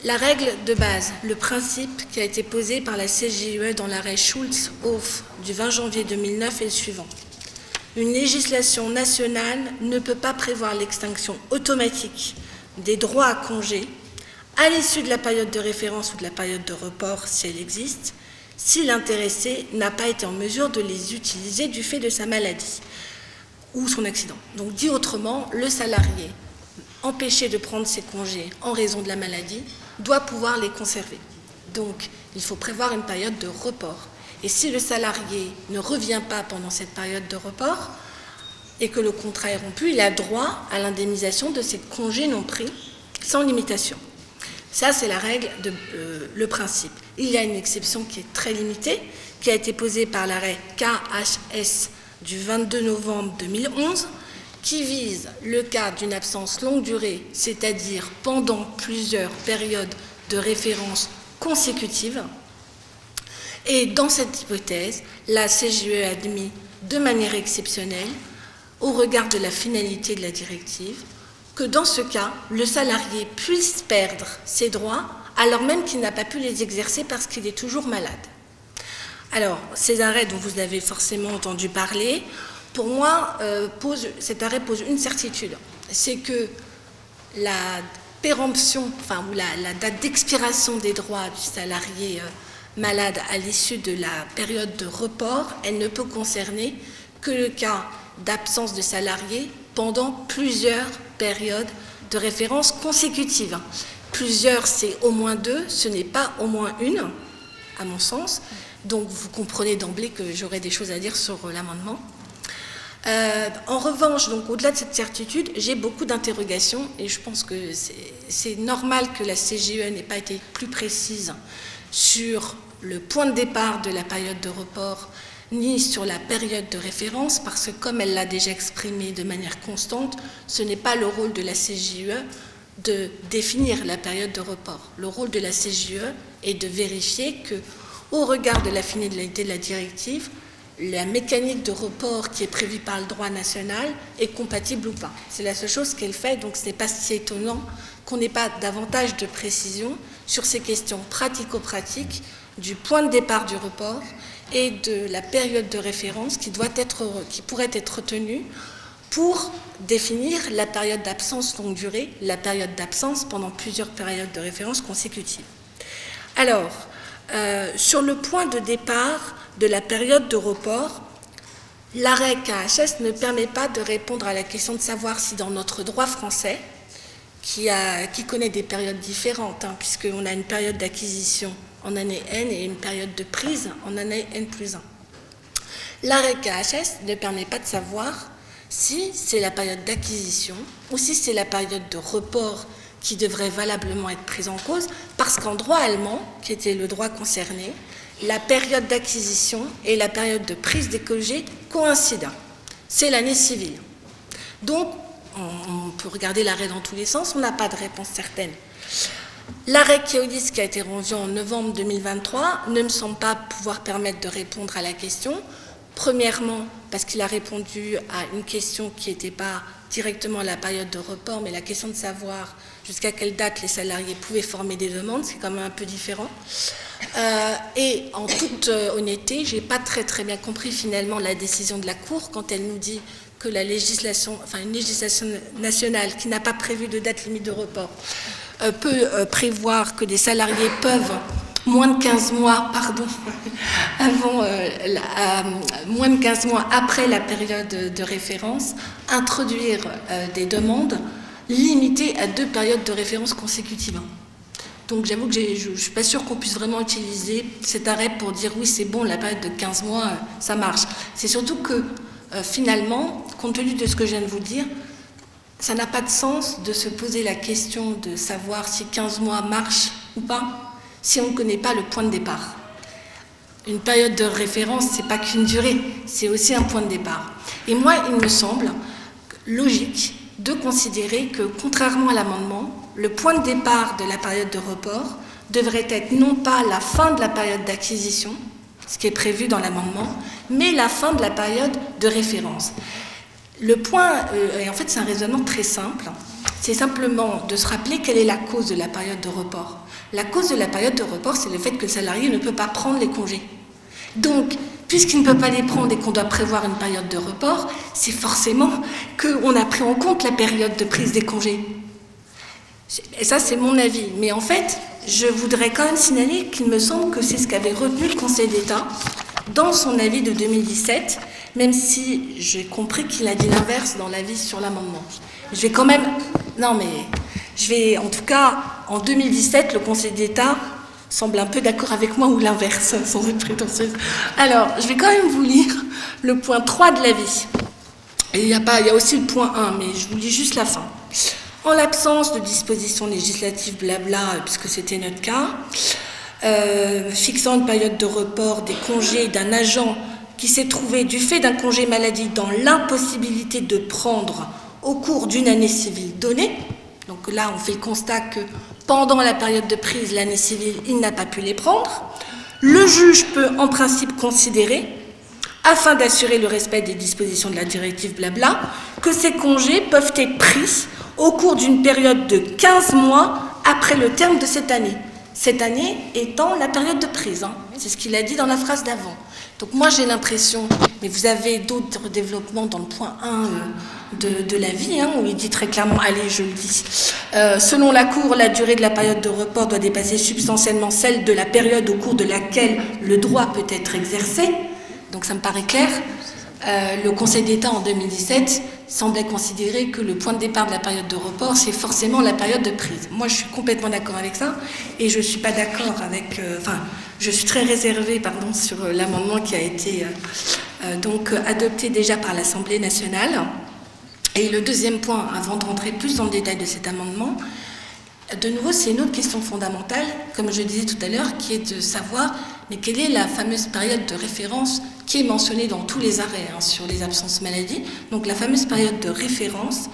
La règle de base, le principe qui a été posé par la CJUE dans l'arrêt Schulz-Hof du 20 janvier 2009 est le suivant. Une législation nationale ne peut pas prévoir l'extinction automatique des droits à congé à l'issue de la période de référence ou de la période de report, si elle existe, si l'intéressé n'a pas été en mesure de les utiliser du fait de sa maladie ou son accident. Donc, dit autrement, le salarié empêché de prendre ses congés en raison de la maladie doit pouvoir les conserver. Donc, il faut prévoir une période de report. Et si le salarié ne revient pas pendant cette période de report et que le contrat est rompu, il a droit à l'indemnisation de ses congés non pris sans limitation. Ça, c'est la règle, le principe. Il y a une exception qui est très limitée, qui a été posée par l'arrêt KHS du 22 novembre 2011, qui vise le cas d'une absence longue durée, c'est-à-dire pendant plusieurs périodes de référence consécutives. Et dans cette hypothèse, la CJUE a admis de manière exceptionnelle, au regard de la finalité de la directive, que dans ce cas, le salarié puisse perdre ses droits alors même qu'il n'a pas pu les exercer parce qu'il est toujours malade. Alors, ces arrêts dont vous avez forcément entendu parler, pour moi, cet arrêt pose une certitude, c'est que la péremption, ou la date d'expiration des droits du salarié malade à l'issue de la période de report, elle ne peut concerner que le cas d'absence de salarié pendant plusieurs périodes de référence consécutives. Plusieurs, c'est au moins 2, ce n'est pas au moins une, à mon sens. Donc vous comprenez d'emblée que j'aurai des choses à dire sur l'amendement. En revanche, donc au-delà de cette certitude, j'ai beaucoup d'interrogations et je pense que c'est normal que la CJUE n'ait pas été plus précise sur le point de départ de la période de report ni sur la période de référence, parce que comme elle l'a déjà exprimé de manière constante, ce n'est pas le rôle de la CJUE de définir la période de report. Le rôle de la CJUE est de vérifier que, au regard de la finalité de la directive, la mécanique de report qui est prévue par le droit national est compatible ou pas. C'est la seule chose qu'elle fait, donc ce n'est pas si étonnant qu'on n'ait pas davantage de précision sur ces questions pratico-pratiques du point de départ du report et de la période de référence qui pourrait être retenue pour définir la période d'absence longue durée, la période d'absence pendant plusieurs périodes de référence consécutives. Alors, sur le point de départ de la période de report, l'arrêt KHS ne permet pas de répondre à la question de savoir si dans notre droit français, qui connaît des périodes différentes, puisqu'on a une période d'acquisition en année N et une période de prise en année N+1. L'arrêt KHS ne permet pas de savoir si c'est la période d'acquisition ou si c'est la période de report qui devrait valablement être prise en cause, parce qu'en droit allemand, qui était le droit concerné, la période d'acquisition et la période de prise des congés coïncident. C'est l'année civile. Donc, on peut regarder l'arrêt dans tous les sens, on n'a pas de réponse certaine. L'arrêt Keolis qui a été rendu en novembre 2023 ne me semble pas pouvoir permettre de répondre à la question. Premièrement, parce qu'il a répondu à une question qui n'était pas directement à la période de report, mais la question de savoir jusqu'à quelle date les salariés pouvaient former des demandes, c'est quand même un peu différent. Et en toute honnêteté, je n'ai pas très bien compris finalement la décision de la Cour quand elle nous dit que la législation, une législation nationale qui n'a pas prévu de date limite de report peut prévoir que des salariés peuvent, moins de 15 mois, moins de 15 mois après la période de référence, introduire des demandes limitées à 2 périodes de référence consécutives. Donc j'avoue que je ne suis pas sûre qu'on puisse vraiment utiliser cet arrêt pour dire oui, c'est bon, la période de 15 mois, ça marche. C'est surtout que finalement, compte tenu de ce que je viens de vous dire, ça n'a pas de sens de se poser la question de savoir si 15 mois marche ou pas, si on ne connaît pas le point de départ. Une période de référence, ce n'est pas qu'une durée, c'est aussi un point de départ. Et moi, il me semble logique de considérer que, contrairement à l'amendement, le point de départ de la période de report devrait être non pas la fin de la période d'acquisition, ce qui est prévu dans l'amendement, mais la fin de la période de référence. Le point, et en fait c'est un raisonnement très simple, c'est simplement de se rappeler quelle est la cause de la période de report. La cause de la période de report, c'est le fait que le salarié ne peut pas prendre les congés. Donc, puisqu'il ne peut pas les prendre et qu'on doit prévoir une période de report, c'est forcément qu'on a pris en compte la période de prise des congés. Et ça, c'est mon avis. Mais en fait, je voudrais quand même signaler qu'il me semble que c'est ce qu'avait retenu le Conseil d'État dans son avis de 2017, même si j'ai compris qu'il a dit l'inverse dans l'avis sur l'amendement. Je vais quand même... Non, mais je vais... En tout cas, en 2017, le Conseil d'État semble un peu d'accord avec moi ou l'inverse, sans être prétentieuse. Alors, je vais quand même vous lire le point 3 de l'avis. Et il y a aussi le point 1, mais je vous lis juste la fin. En l'absence de dispositions législatives blabla, puisque c'était notre cas, fixant une période de report des congés d'un agent qui s'est trouvé du fait d'un congé maladie dans l'impossibilité de prendre au cours d'une année civile donnée. Donc là, on fait le constat que pendant la période de prise, l'année civile, il n'a pas pu les prendre. Le juge peut en principe considérer, afin d'assurer le respect des dispositions de la directive blabla, que ces congés peuvent être pris au cours d'une période de 15 mois après le terme de cette année. Cette année étant la période de prise, hein. C'est ce qu'il a dit dans la phrase d'avant. Donc moi j'ai l'impression, mais vous avez d'autres développements dans le point 1 de l'avis, hein, où il dit très clairement, allez je le dis, selon la Cour, la durée de la période de report doit dépasser substantiellement celle de la période au cours de laquelle le droit peut être exercé. Donc ça me paraît clair. Le Conseil d'État en 2017 semblait considérer que le point de départ de la période de report, c'est forcément la période de prise. Moi, je suis complètement d'accord avec ça, et je ne suis pas d'accord avec... je suis très réservée, sur l'amendement qui a été adopté déjà par l'Assemblée nationale. Et le deuxième point, avant de rentrer plus dans le détail de cet amendement, de nouveau, c'est une autre question fondamentale, comme je disais tout à l'heure, qui est de savoir, mais quelle est la fameuse période de référence qui est mentionnée dans tous les arrêts sur les absences maladie, donc la fameuse période de référence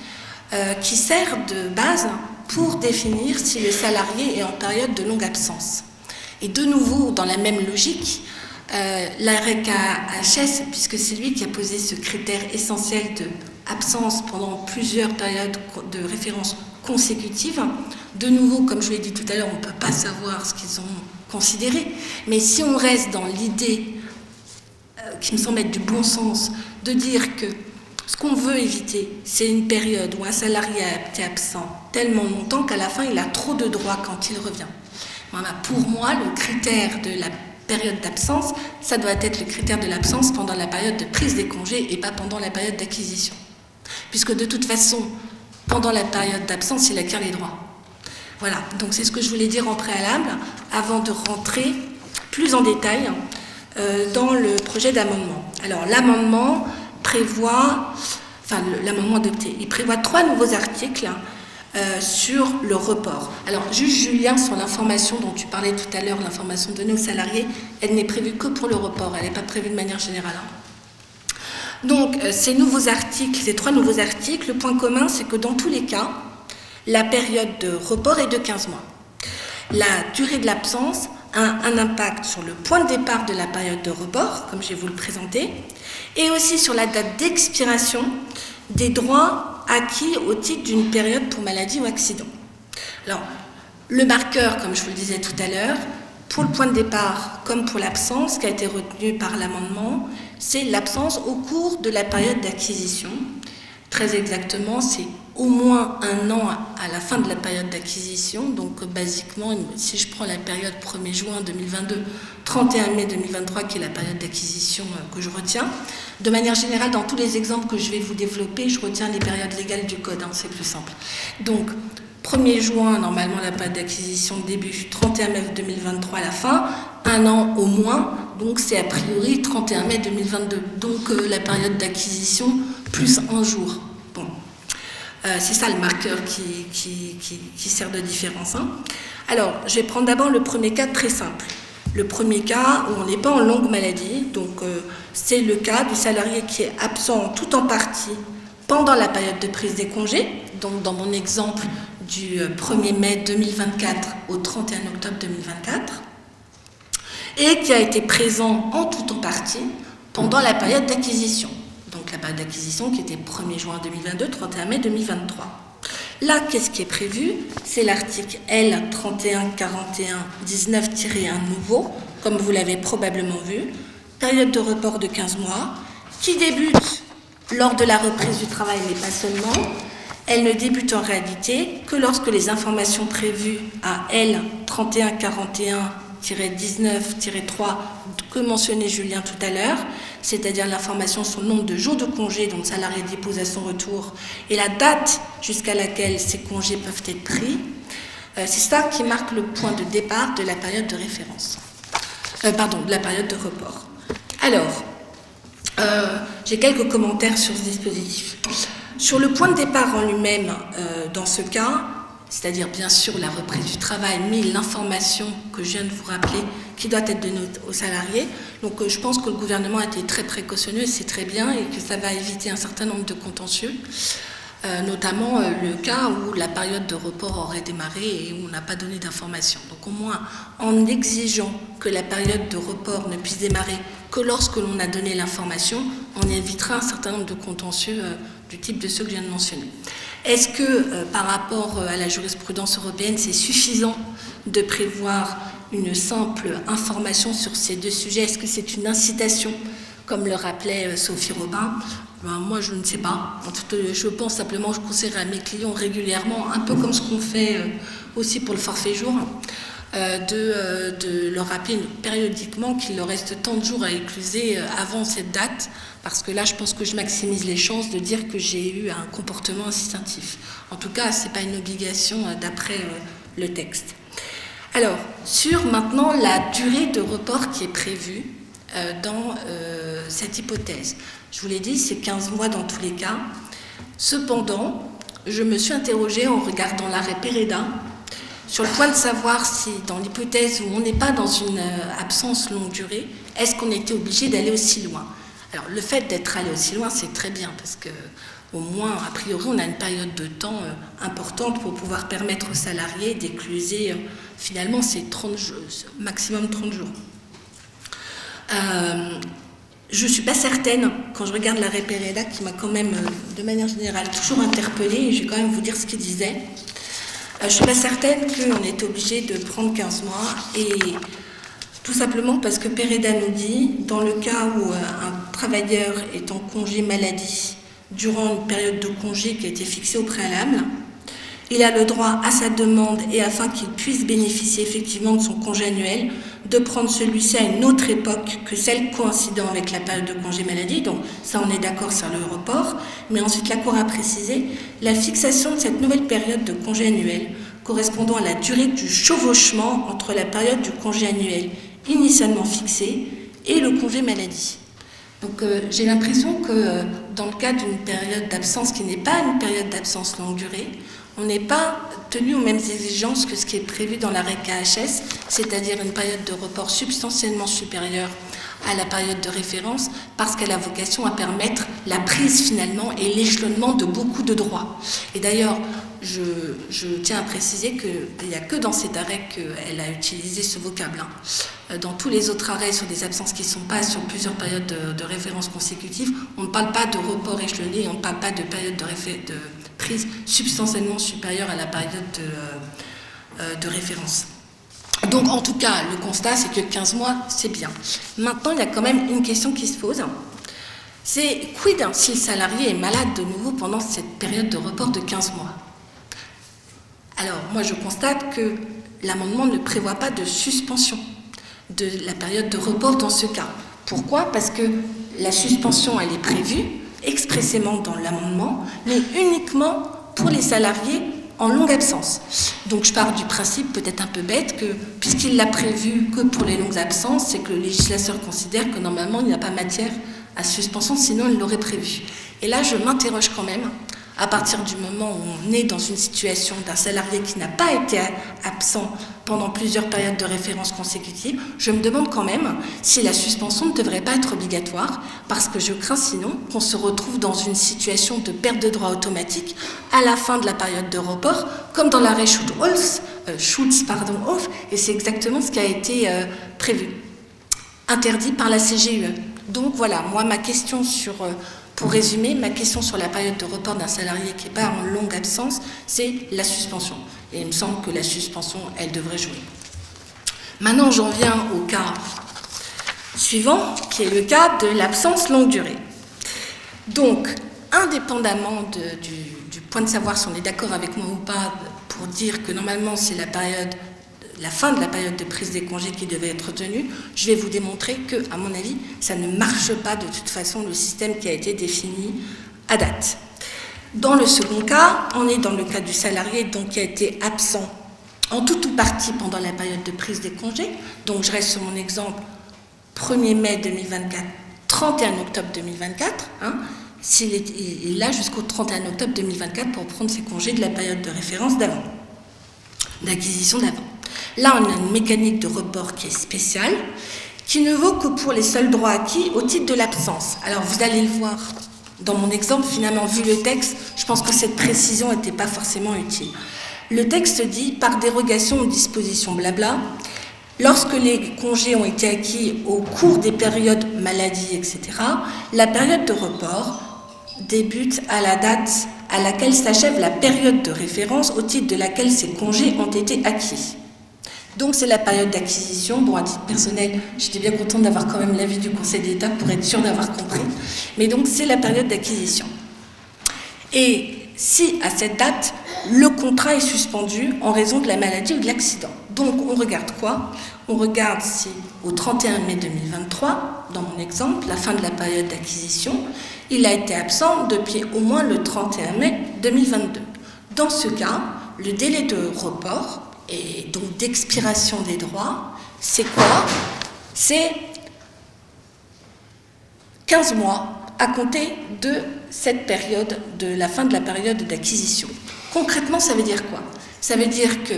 qui sert de base pour définir si le salarié est en période de longue absence. Et de nouveau, dans la même logique, l'arrêt KHS, puisque c'est lui qui a posé ce critère essentiel de absence pendant plusieurs périodes de référence consécutives. De nouveau, comme je l'ai dit tout à l'heure, on ne peut pas savoir ce qu'ils ont considéré, mais si on reste dans l'idée qui me semble être du bon sens, de dire que ce qu'on veut éviter, c'est une période où un salarié a été absent tellement longtemps qu'à la fin, il a trop de droits quand il revient. Voilà, pour moi, le critère de la période d'absence, ça doit être le critère de l'absence pendant la période de prise des congés et pas pendant la période d'acquisition. Puisque de toute façon, pendant la période d'absence, il acquiert les droits. Voilà, donc c'est ce que je voulais dire en préalable, avant de rentrer plus en détail dans le projet d'amendement. Alors, l'amendement prévoit, l'amendement adopté, il prévoit 3 nouveaux articles sur le report. Alors, juste Julien, sur l'information dont tu parlais tout à l'heure, l'information donnée aux salariés, elle n'est prévue que pour le report, elle n'est pas prévue de manière générale. Donc, ces 3 nouveaux articles, le point commun, c'est que dans tous les cas, la période de report est de 15 mois. La durée de l'absence a un impact sur le point de départ de la période de report, comme je vais vous le présenter, et aussi sur la date d'expiration des droits acquis au titre d'une période pour maladie ou accident. Alors, le marqueur, comme je vous le disais tout à l'heure, pour le point de départ comme pour l'absence, qui a été retenu par l'amendement, c'est l'absence au cours de la période d'acquisition. Très exactement, c'est au moins 1 an à la fin de la période d'acquisition. Donc, basiquement, si je prends la période 1er juin 2022, 31 mai 2023, qui est la période d'acquisition que je retiens, de manière générale, dans tous les exemples que je vais vous développer, je retiens les périodes légales du Code, c'est plus simple. Donc, 1er juin, normalement, la période d'acquisition début, 31 mai 2023 à la fin, 1 an au moins, donc c'est a priori 31 mai 2022. Donc, la période d'acquisition plus 1 jour. Bon. C'est ça le marqueur qui sert de différence. Alors, je vais prendre d'abord le premier cas très simple. Le premier cas où on n'est pas en longue maladie, donc c'est le cas du salarié qui est absent tout en partie pendant la période de prise des congés, donc dans mon exemple du 1er mai 2024 au 31 octobre 2024, et qui a été présent en tout en partie pendant la période d'acquisition. Donc la période d'acquisition qui était 1er juin 2022, 31 mai 2023. Là, qu'est-ce qui est prévu? C'est l'article L3141-19-1 nouveau, comme vous l'avez probablement vu, période de report de 15 mois, qui débute lors de la reprise du travail, mais pas seulement. Elle ne débute en réalité que lorsque les informations prévues à L3141-19-3 que mentionnait Julien tout à l'heure, c'est-à-dire l'information sur le nombre de jours de congés dont le salarié dépose à son retour et la date jusqu'à laquelle ces congés peuvent être pris, c'est ça qui marque le point de départ de la période de référence, de la période de report. Alors, j'ai quelques commentaires sur ce dispositif. Sur le point de départ en lui-même, dans ce cas, c'est-à-dire bien sûr la reprise du travail, mais l'information que je viens de vous rappeler, qui doit être donnée aux salariés. Donc je pense que le gouvernement a été très précautionneux, et c'est très bien, et que ça va éviter un certain nombre de contentieux, notamment le cas où la période de report aurait démarré et où on n'a pas donné d'informations. Donc au moins, en exigeant que la période de report ne puisse démarrer que lorsque l'on a donné l'information, on évitera un certain nombre de contentieux du type de ceux que je viens de mentionner. Est-ce que, par rapport à la jurisprudence européenne, c'est suffisant de prévoir une simple information sur ces deux sujets? Est-ce que c'est une incitation, comme le rappelait Sophie Robin? Ben, moi, je ne sais pas. En tout, je pense simplement, je conseillerais à mes clients régulièrement, un peu comme ce qu'on fait aussi pour le forfait jour, de leur rappeler périodiquement qu'il leur reste tant de jours à écluser avant cette date, parce que là, je pense que je maximise les chances de dire que j'ai eu un comportement incitatif. En tout cas, ce n'est pas une obligation d'après le texte. Alors, sur maintenant la durée de report qui est prévue dans cette hypothèse. Je vous l'ai dit, c'est 15 mois dans tous les cas. Cependant, je me suis interrogée en regardant l'arrêt Pereda sur le point de savoir si, dans l'hypothèse où on n'est pas dans une absence longue durée, est-ce qu'on était obligé d'aller aussi loin? Alors, le fait d'être allé aussi loin, c'est très bien, parce que, au moins, a priori, on a une période de temps importante pour pouvoir permettre aux salariés d'écluser, finalement, ces 30 jours, maximum 30 jours. Je ne suis pas certaine, quand je regarde l'arrêt Pereda, qui m'a quand même, de manière générale, toujours interpellée, et je vais quand même vous dire ce qu'il disait. Je ne suis pas certaine qu'on est obligé de prendre 15 mois, et tout simplement parce que Pereda nous dit, dans le cas où un travailleur est en congé maladie durant une période de congé qui a été fixée au préalable, il a le droit à sa demande et afin qu'il puisse bénéficier effectivement de son congé annuel, de prendre celui-ci à une autre époque que celle coïncidant avec la période de congé maladie. Donc ça, on est d'accord sur le report. Mais ensuite, la Cour a précisé la fixation de cette nouvelle période de congé annuel correspondant à la durée du chevauchement entre la période du congé annuel initialement fixée et le congé maladie. Donc j'ai l'impression que dans le cas d'une période d'absence qui n'est pas une période d'absence longue durée, on n'est pas tenu aux mêmes exigences que ce qui est prévu dans l'arrêt KHS, c'est-à-dire une période de report substantiellement supérieure à la période de référence, parce qu'elle a vocation à permettre la prise finalement et l'échelonnement de beaucoup de droits. Et d'ailleurs, je tiens à préciser qu'il n'y a que dans cet arrêt qu'elle a utilisé ce vocable. Dans tous les autres arrêts sur des absences qui ne sont pas sur plusieurs périodes de référence consécutives, on ne parle pas de report échelonné, on ne parle pas de période de prise substantiellement supérieure à la période de référence. Donc en tout cas, le constat, c'est que 15 mois, c'est bien. Maintenant, il y a quand même une question qui se pose. C'est quid si le salarié est malade de nouveau pendant cette période de report de 15 mois? Alors, moi, je constate que l'amendement ne prévoit pas de suspension de la période de report dans ce cas. Pourquoi? Parce que la suspension, elle est prévue expressément dans l'amendement, mais uniquement pour les salariés en longue absence. Donc je pars du principe, peut-être un peu bête, que puisqu'il l'a prévu que pour les longues absences, c'est que le législateur considère que normalement il n'y a pas matière à suspension, sinon il l'aurait prévu. Et là, je m'interroge quand même, à partir du moment où on est dans une situation d'un salarié qui n'a pas été absent pendant plusieurs périodes de référence consécutives, je me demande quand même si la suspension ne devrait pas être obligatoire, parce que je crains sinon qu'on se retrouve dans une situation de perte de droit automatique à la fin de la période de report, comme dans l'arrêt Schultz, et c'est exactement ce qui a été prévu, interdit par la CGUE. Donc voilà, moi ma question sur Pour résumer, ma question sur la période de report d'un salarié qui n'est pas en longue absence, c'est la suspension. Et il me semble que la suspension, elle devrait jouer. Maintenant, j'en viens au cas suivant, qui est le cas de l'absence longue durée. Donc, indépendamment du point de savoir si on est d'accord avec moi ou pas, pour dire que normalement c'est la fin de la période de prise des congés qui devait être tenue, je vais vous démontrer que, à mon avis, ça ne marche pas de toute façon le système qui a été défini à date. Dans le second cas, on est dans le cas du salarié donc, qui a été absent en tout ou partie pendant la période de prise des congés. Donc je reste sur mon exemple 1er mai 2024, 31 octobre 2024. Il est là jusqu'au 31 octobre 2024 pour prendre ses congés de la période de référence d'avant, d'acquisition d'avant. Là, on a une mécanique de report qui est spéciale, qui ne vaut que pour les seuls droits acquis au titre de l'absence. Alors, vous allez le voir dans mon exemple, finalement, vu le texte, je pense que cette précision n'était pas forcément utile. Le texte dit, par dérogation aux dispositions blabla, lorsque les congés ont été acquis au cours des périodes maladie, etc., la période de report débute à la date à laquelle s'achève la période de référence au titre de laquelle ces congés ont été acquis. Donc c'est la période d'acquisition. Bon, à titre personnel, j'étais bien contente d'avoir quand même l'avis du Conseil d'État pour être sûre d'avoir compris. Mais donc c'est la période d'acquisition. Et si à cette date, le contrat est suspendu en raison de la maladie ou de l'accident. Donc on regarde quoi? On regarde si au 31 mai 2023, dans mon exemple, la fin de la période d'acquisition, il a été absent depuis au moins le 31 mai 2022. Dans ce cas, le délai de report et donc d'expiration des droits, c'est quoi? C'est 15 mois à compter de cette période, de la fin de la période d'acquisition. Concrètement, ça veut dire quoi? Ça veut dire que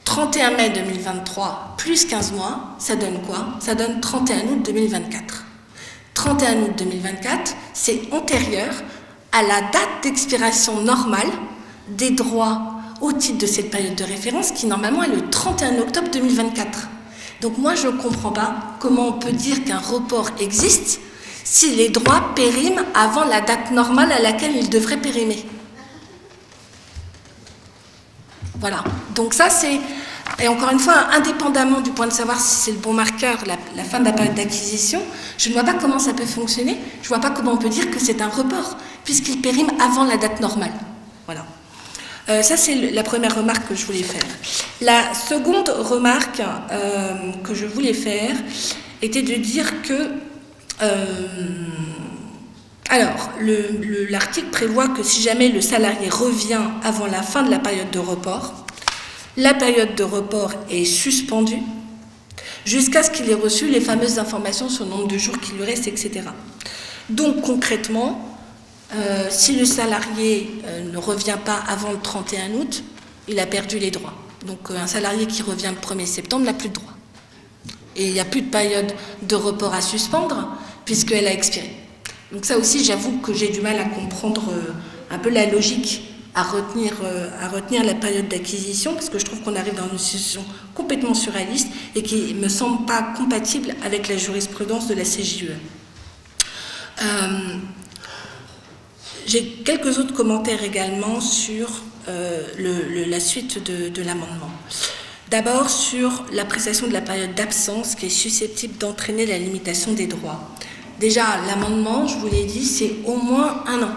31 mai 2023 plus 15 mois, ça donne quoi? Ça donne 31 août 2024. 31 août 2024, c'est antérieur à la date d'expiration normale des droits au titre de cette période de référence qui normalement est le 31 octobre 2024. Donc moi je ne comprends pas comment on peut dire qu'un report existe si les droits périment avant la date normale à laquelle ils devraient périmer. Voilà, donc ça c'est, et encore une fois, indépendamment du point de savoir si c'est le bon marqueur, la fin de la période d'acquisition, je ne vois pas comment ça peut fonctionner, je ne vois pas comment on peut dire que c'est un report, puisqu'il périme avant la date normale. Voilà. Ça c'est la première remarque que je voulais faire. La seconde remarque que je voulais faire était de dire que alors, l'article prévoit que si jamais le salarié revient avant la fin de la période de report, la période de report est suspendue jusqu'à ce qu'il ait reçu les fameuses informations sur le nombre de jours qui lui reste, etc. Donc, concrètement, si le salarié ne revient pas avant le 31 août, il a perdu les droits. Donc, un salarié qui revient le 1er septembre n'a plus de droits. Et il n'y a plus de période de report à suspendre puisqu'elle a expiré. Donc ça aussi, j'avoue que j'ai du mal à comprendre un peu la logique à retenir la période d'acquisition, parce que je trouve qu'on arrive dans une situation complètement surréaliste et qui ne me semble pas compatible avec la jurisprudence de la CJUE. J'ai quelques autres commentaires également sur la suite de l'amendement. D'abord sur l'appréciation de la période d'absence qui est susceptible d'entraîner la limitation des droits. Déjà, l'amendement, je vous l'ai dit, c'est au moins 1 an,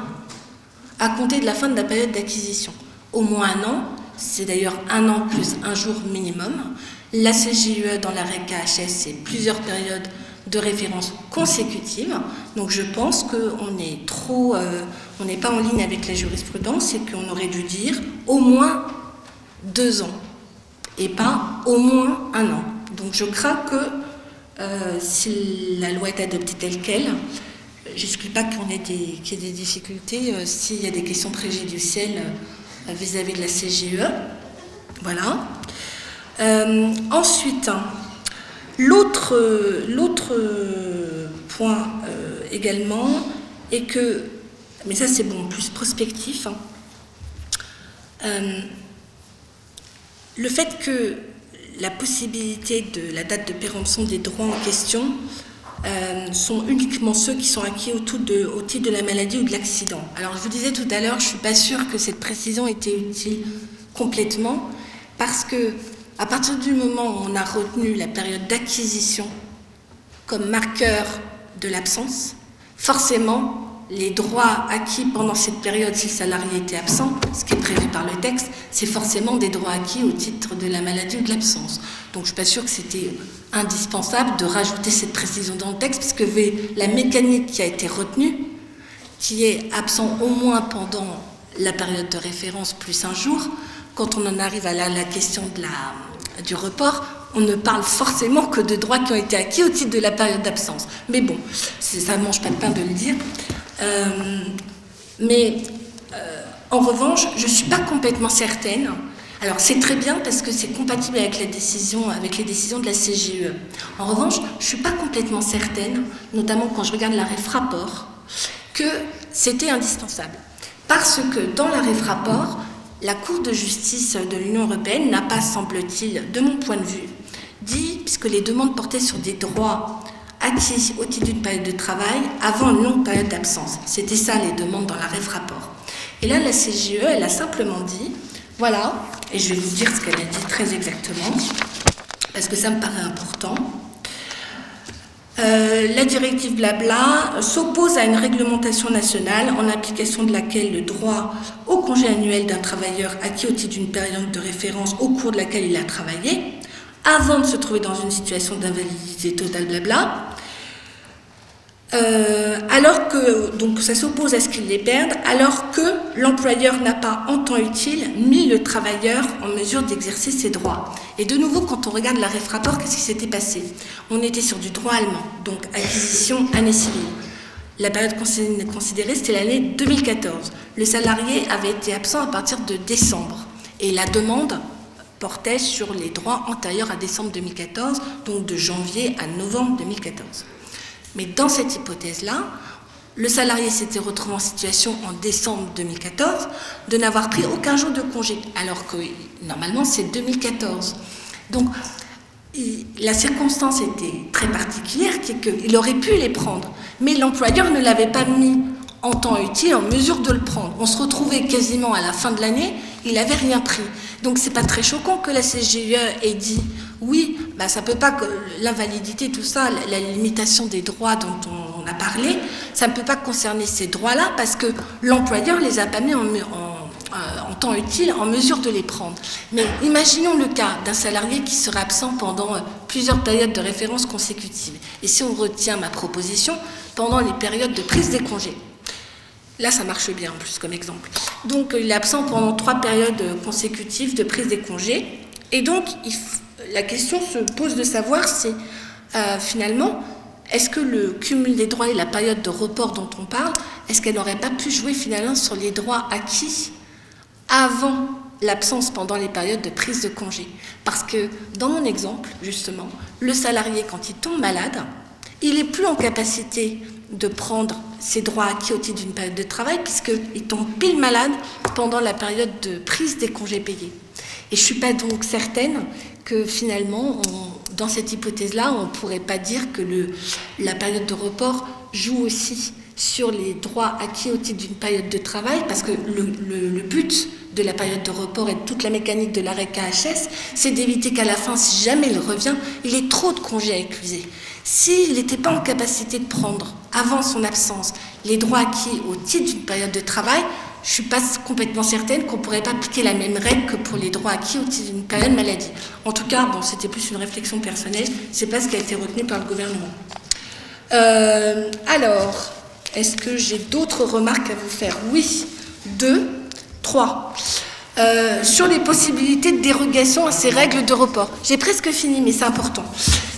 à compter de la fin de la période d'acquisition. Au moins 1 an, c'est d'ailleurs 1 an plus 1 jour minimum. La CJUE dans l'arrêt KHS, c'est plusieurs périodes de référence consécutives. Donc je pense qu'on est on n'est pas en ligne avec la jurisprudence et qu'on aurait dû dire au moins 2 ans et pas au moins 1 an. Donc je crains que si la loi est adoptée telle qu'elle, j'exclus pas qu'il y ait des difficultés s'il y a des questions préjudicielles vis-à-vis de la CJUE. Voilà. Ensuite, l'autre point également est que, mais ça c'est bon, plus prospectif, le fait que la possibilité de la date de péremption des droits en question sont uniquement ceux qui sont acquis au titre de la maladie ou de l'accident. Alors, je vous disais tout à l'heure, je ne suis pas sûre que cette précision était utile complètement, parce que à partir du moment où on a retenu la période d'acquisition comme marqueur de l'absence, forcément, les droits acquis pendant cette période, si le salarié était absent, ce qui est prévu par le texte, c'est forcément des droits acquis au titre de la maladie ou de l'absence. Donc je ne suis pas sûre que c'était indispensable de rajouter cette précision dans le texte, puisque la mécanique qui a été retenue, qui est absent au moins pendant la période de référence plus un jour, quand on en arrive à la question du report, on ne parle forcément que de droits qui ont été acquis au titre de la période d'absence. Mais bon, ça ne mange pas de pain de le dire. En revanche, je ne suis pas complètement certaine. Alors c'est très bien parce que c'est compatible avec les décisions de la CGE. En revanche, je ne suis pas complètement certaine, notamment quand je regarde l'arrêt Frapport, que c'était indispensable. Parce que dans l'arrêt Frapport, la Cour de justice de l'Union européenne n'a pas, semble-t-il, de mon point de vue, dit, puisque les demandes portaient sur des droits acquis au titre d'une période de travail avant une longue période d'absence. C'était ça les demandes dans l'arrêt Frapport. Et là, la CGE, elle a simplement dit, voilà, et je vais vous dire ce qu'elle a dit très exactement, parce que ça me paraît important. La directive blabla s'oppose à une réglementation nationale en application de laquelle le droit au congé annuel d'un travailleur acquis au titre d'une période de référence au cours de laquelle il a travaillé, avant de se trouver dans une situation d'invalidité totale blabla, alors que, donc ça s'oppose à ce qu'il les perde, alors que l'employeur n'a pas en temps utile mis le travailleur en mesure d'exercer ses droits. Et de nouveau, quand on regarde l'arrêt Frapport, qu'est-ce qui s'était passé? On était sur du droit allemand, donc acquisition, année civile. La période considérée, c'était l'année 2014. Le salarié avait été absent à partir de décembre. Et la demande portait sur les droits antérieurs à décembre 2014, donc de janvier à novembre 2014. Mais dans cette hypothèse-là, le salarié s'était retrouvé en situation en décembre 2014 de n'avoir pris aucun jour de congé, alors que normalement c'est 2014. Donc la circonstance était très particulière, qui est qu'il aurait pu les prendre, mais l'employeur ne l'avait pas mis en temps utile, en mesure de le prendre. On se retrouvait quasiment à la fin de l'année, il n'avait rien pris. Donc c'est pas très choquant que la CGE ait dit oui, bah, ça peut pas, que l'invalidité, tout ça, la limitation des droits dont on a parlé, ça ne peut pas concerner ces droits-là parce que l'employeur les a pas mis en temps utile, en mesure de les prendre. Mais imaginons le cas d'un salarié qui serait absent pendant plusieurs périodes de référence consécutives. Et si on retient ma proposition, pendant les périodes de prise des congés. Là, ça marche bien en plus comme exemple. Donc, il est absent pendant 3 périodes consécutives de prise des congés. Et donc, la question se pose de savoir si, finalement, est-ce que le cumul des droits et la période de report dont on parle, est-ce qu'elle n'aurait pas pu jouer finalement sur les droits acquis avant l'absence pendant les périodes de prise de congé? Parce que, dans mon exemple, justement, le salarié, quand il tombe malade, il n'est plus en capacité de prendre ses droits acquis au titre d'une période de travail puisqu'il tombe pile malade pendant la période de prise des congés payés. Et je ne suis pas donc certaine que finalement, dans cette hypothèse-là, on ne pourrait pas dire que la période de report joue aussi sur les droits acquis au titre d'une période de travail, parce que le but de la période de report et de toute la mécanique de l'arrêt KHS, c'est d'éviter qu'à la fin, si jamais il revient, il ait trop de congés à écluser. S'il n'était pas en capacité de prendre, avant son absence, les droits acquis au titre d'une période de travail, je ne suis pas complètement certaine qu'on ne pourrait pas appliquer la même règle que pour les droits acquis au titre d'une période de maladie. En tout cas, bon, c'était plus une réflexion personnelle, ce n'est pas ce qui a été retenu par le gouvernement. Alors, est-ce que j'ai d'autres remarques à vous faire? Oui, 2, 3. Sur les possibilités de dérogation à ces règles de report. J'ai presque fini, mais c'est important.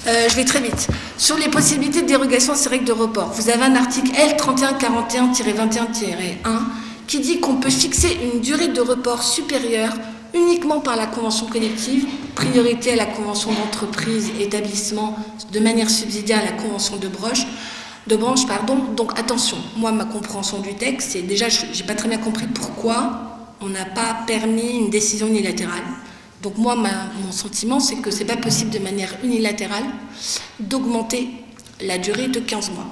Je vais très vite. Sur les possibilités de dérogation à ces règles de report, vous avez un article L3141-21-1 qui dit qu'on peut fixer une durée de report supérieure uniquement par la convention collective, priorité à la convention d'entreprise, établissement, de manière subsidiaire à la convention de branche. Donc attention, moi ma compréhension du texte, c'est déjà, je n'ai pas très bien compris pourquoi on n'a pas permis une décision unilatérale. Donc moi, mon sentiment, c'est que ce n'est pas possible de manière unilatérale d'augmenter la durée de 15 mois.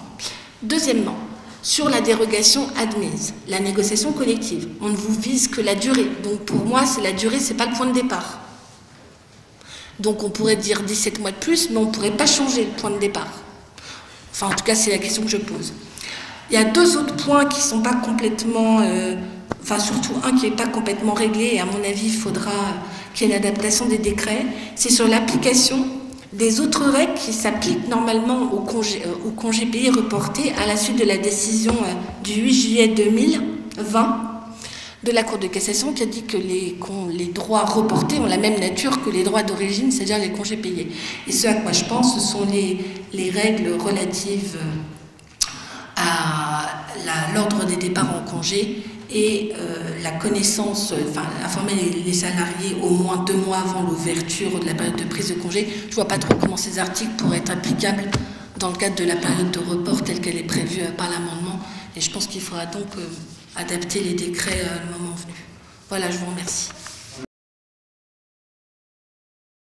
Deuxièmement, sur la dérogation admise, la négociation collective, on ne vous vise que la durée. Donc pour moi, c'est la durée, ce n'est pas le point de départ. Donc on pourrait dire 17 mois de plus, mais on ne pourrait pas changer le point de départ. Enfin, en tout cas, c'est la question que je pose. Il y a deux autres points qui ne sont pas complètement... enfin, surtout un qui n'est pas complètement réglé, et à mon avis, il faudra qu'il y ait une adaptation des décrets. C'est sur l'application des autres règles qui s'appliquent normalement aux congés payés reportés à la suite de la décision du 8 juillet 2020 de la Cour de cassation qui a dit que les droits reportés ont la même nature que les droits d'origine, c'est-à-dire les congés payés. Et ce à quoi je pense, ce sont les règles relatives à l'ordre des départs en congé et la connaissance, enfin informer les salariés au moins 2 mois avant l'ouverture de la période de prise de congé. Je ne vois pas trop comment ces articles pourraient être applicables dans le cadre de la période de report telle qu'elle est prévue par l'amendement. Et je pense qu'il faudra donc adapter les décrets le moment venu. Voilà, je vous remercie.